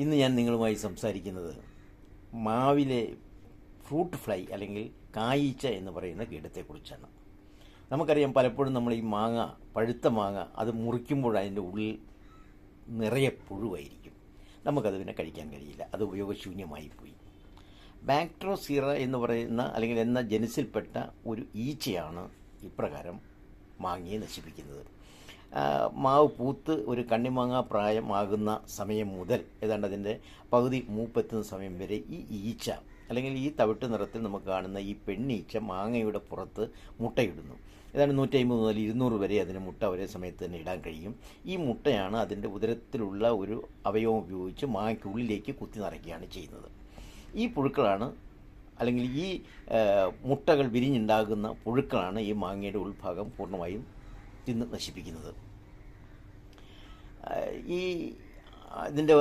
ഇന്ന് ഞാൻ നിങ്ങളുമായി സംസാരിക്കുന്നത് മാവിലെ ഫ്രൂട്ട് ഫ്ലൈ അല്ലെങ്കിൽ കായീച്ച എന്ന് പറയുന്ന കീടത്തെക്കുറിച്ചാണ്. നമുക്കറിയാം, പലപ്പോഴും നമ്മൾ ഈ മാങ്ങ, പഴുത്ത മാങ്ങ അത് മുറിക്കുമ്പോൾ അതിൻ്റെ ഉള്ളിൽ നിറയെ പുഴുവായിരിക്കും. നമുക്കത് പിന്നെ കഴിക്കാൻ കഴിയില്ല, അത് ഉപയോഗശൂന്യമായി പോയി. ബാക്ട്രോസീറ എന്ന് പറയുന്ന അല്ലെങ്കിൽ എന്ന ജനുസിൽപ്പെട്ട ഒരു ഈച്ചയാണ് ഇപ്രകാരം മാങ്ങയെ നശിപ്പിക്കുന്നത്. മാവ് പൂത്ത് ഒരു കണ്ണിമാങ്ങ പ്രായമാകുന്ന സമയം മുതൽ ഏതാണ്ട് അതിൻ്റെ പകുതി മൂപ്പെത്തുന്ന സമയം വരെ ഈ ഈച്ച അല്ലെങ്കിൽ ഈ തവിട്ട് നിറത്തിൽ നമുക്ക് കാണുന്ന ഈ പെണ്ണീച്ച മാങ്ങയുടെ പുറത്ത് മുട്ടയിടുന്നു. ഏതാണ്ട് 150 മുതൽ 200 വരെ അതിന് മുട്ട ഒരേ സമയത്ത് തന്നെ ഇടാൻ കഴിയും. ഈ മുട്ടയാണ് അതിൻ്റെ ഉദരത്തിലുള്ള ഒരു അവയവം ഉപയോഗിച്ച് മാങ്ങയ്ക്കുള്ളിലേക്ക് കുത്തി നിറയ്ക്കുകയാണ് ചെയ്യുന്നത്. ഈ പുഴുക്കളാണ് അല്ലെങ്കിൽ ഈ മുട്ടകൾ വിരിഞ്ഞുണ്ടാകുന്ന പുഴുക്കളാണ് ഈ മാങ്ങയുടെ ഉൾഭാഗം പൂർണ്ണമായും തിന്ന് നശിപ്പിക്കുന്നത്. ഈ ഇതിൻ്റെ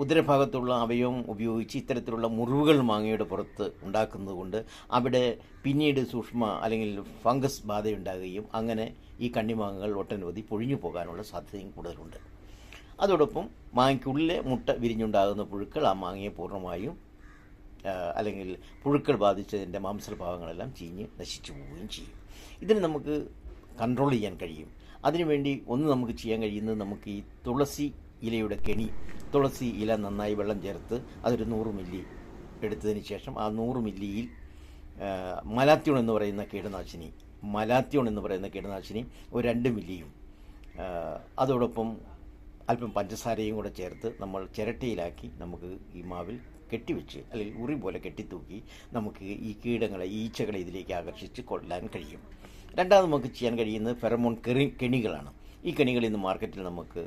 ഉദരഭാഗത്തുള്ള അവയവം ഉപയോഗിച്ച് ഇത്തരത്തിലുള്ള മുറിവുകൾ മാങ്ങയുടെ പുറത്ത് ഉണ്ടാക്കുന്നത് കൊണ്ട് അവിടെ പിന്നീട് സൂക്ഷ്മ അല്ലെങ്കിൽ ഫംഗസ് ബാധയുണ്ടാകുകയും അങ്ങനെ ഈ കണ്ണിമാങ്ങകൾ ഒട്ടനവധി പൊഴിഞ്ഞു പോകാനുള്ള സാധ്യതയും കൂടുതലുണ്ട്. അതോടൊപ്പം മാങ്ങയ്ക്കുള്ളിലെ മുട്ട വിരിഞ്ഞുണ്ടാകുന്ന പുഴുക്കൾ ആ മാങ്ങയെ പൂർണ്ണമായും അല്ലെങ്കിൽ പുഴുക്കൾ ബാധിച്ചതിൻ്റെ മാംസഭാഗങ്ങളെല്ലാം ചീഞ്ഞ് നശിച്ചു പോവുകയും ചെയ്യും. ഇതിന് നമുക്ക് കൺട്രോൾ ചെയ്യാൻ കഴിയും. അതിനുവേണ്ടി നമുക്ക് ചെയ്യാൻ കഴിയുന്നത്, നമുക്ക് ഈ തുളസി ഇലയുടെ കെണി, തുളസി ഇല നന്നായി വെള്ളം ചേർത്ത് അതൊരു 100 മില്ലി എടുത്തതിന് ശേഷം ആ 100 മില്ലിയിൽ മലാത്യോൺ എന്ന് പറയുന്ന കീടനാശിനി ഒരു 2 മില്ലിയും അതോടൊപ്പം അല്പം പഞ്ചസാരയും കൂടെ ചേർത്ത് നമ്മൾ ചിരട്ടയിലാക്കി നമുക്ക് ഈ മാവിൽ കെട്ടിവെച്ച് അല്ലെങ്കിൽ ഉറി പോലെ കെട്ടിത്തൂക്കി നമുക്ക് ഈ കീടങ്ങളെ, ഈച്ചകളെ ഇതിലേക്ക് ആകർഷിച്ച് കൊല്ലാൻ കഴിയും. രണ്ടാമത് നമുക്ക് ചെയ്യാൻ കഴിയുന്നത് ഫെറമോൺ കെണികളാണ്. ഈ കെണികൾ ഇന്ന് മാർക്കറ്റിൽ നമുക്ക്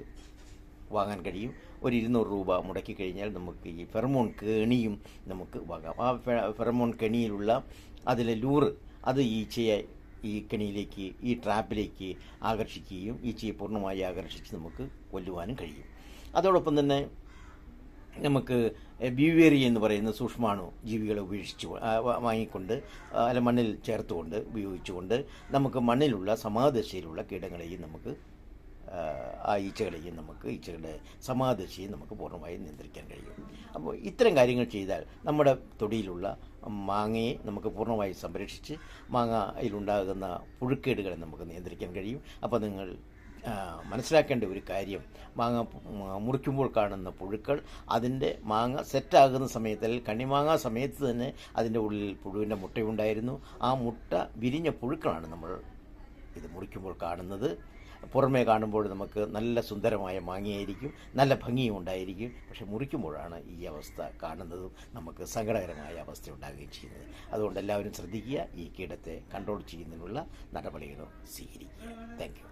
വാങ്ങാൻ കഴിയും. ഒരു 200 രൂപ മുടക്കി കഴിഞ്ഞാൽ നമുക്ക് ഈ ഫെറമോൺ കെണിയും നമുക്ക് വാങ്ങാം. ആ ഫെറമോൺ കെണിയിലുള്ള അതിലെ ലൂറ് അത് ഈച്ചയെ ഈ കെണിയിലേക്ക്, ഈ ട്രാപ്പിലേക്ക് ആകർഷിക്കുകയും ഈച്ചയെ പൂർണ്ണമായി ആകർഷിച്ച് നമുക്ക് കൊല്ലുവാനും കഴിയും. അതോടൊപ്പം തന്നെ നമുക്ക് ബ്യൂവേറി എന്ന് പറയുന്ന സൂക്ഷ്മാണു ജീവികളെ വാങ്ങിക്കൊണ്ട് അല്ല മണ്ണിൽ ചേർത്തുകൊണ്ട് ഉപയോഗിച്ചുകൊണ്ട് നമുക്ക് മണ്ണിലുള്ള സമാദശയിലുള്ള കീടങ്ങളെയും നമുക്ക് ഈച്ചകളുടെ സമാദശയും നമുക്ക് പൂർണ്ണമായും നിയന്ത്രിക്കാൻ കഴിയും. അപ്പോൾ ഇത്തരം കാര്യങ്ങൾ ചെയ്താൽ നമ്മുടെ തൊടിയിലുള്ള മാങ്ങയെ നമുക്ക് പൂർണ്ണമായും സംരക്ഷിച്ച് മാങ്ങയിലുണ്ടാകുന്ന പുഴുക്കേടുകളെ നമുക്ക് നിയന്ത്രിക്കാൻ കഴിയും. അപ്പോൾ നിങ്ങൾ മനസ്സിലാക്കേണ്ട ഒരു കാര്യം, മാങ്ങ മുറിക്കുമ്പോൾ കാണുന്ന പുഴുക്കൾ അതിൻ്റെ മാങ്ങ സെറ്റാകുന്ന സമയത്ത് അല്ലെങ്കിൽ കണ്ണിമാങ്ങ സമയത്ത് തന്നെ അതിൻ്റെ ഉള്ളിൽ പുഴുവിൻ്റെ മുട്ടയുണ്ടായിരുന്നു. ആ മുട്ട വിരിഞ്ഞ പുഴുക്കളാണ് നമ്മൾ ഇത് മുറിക്കുമ്പോൾ കാണുന്നത്. പുറമേ കാണുമ്പോൾ നമുക്ക് നല്ല സുന്ദരമായ മാങ്ങയായിരിക്കും, നല്ല ഭംഗിയും ഉണ്ടായിരിക്കും. പക്ഷെ മുറിക്കുമ്പോഴാണ് ഈ അവസ്ഥ കാണുന്നതും നമുക്ക് സങ്കടകരമായ അവസ്ഥ ഉണ്ടാകുകയും ചെയ്യുന്നത്. അതുകൊണ്ട് എല്ലാവരും ശ്രദ്ധിക്കുക, ഈ കീടത്തെ കൺട്രോൾ ചെയ്യുന്നതിനുള്ള നടപടികൾ സ്വീകരിക്കുക. Thank you.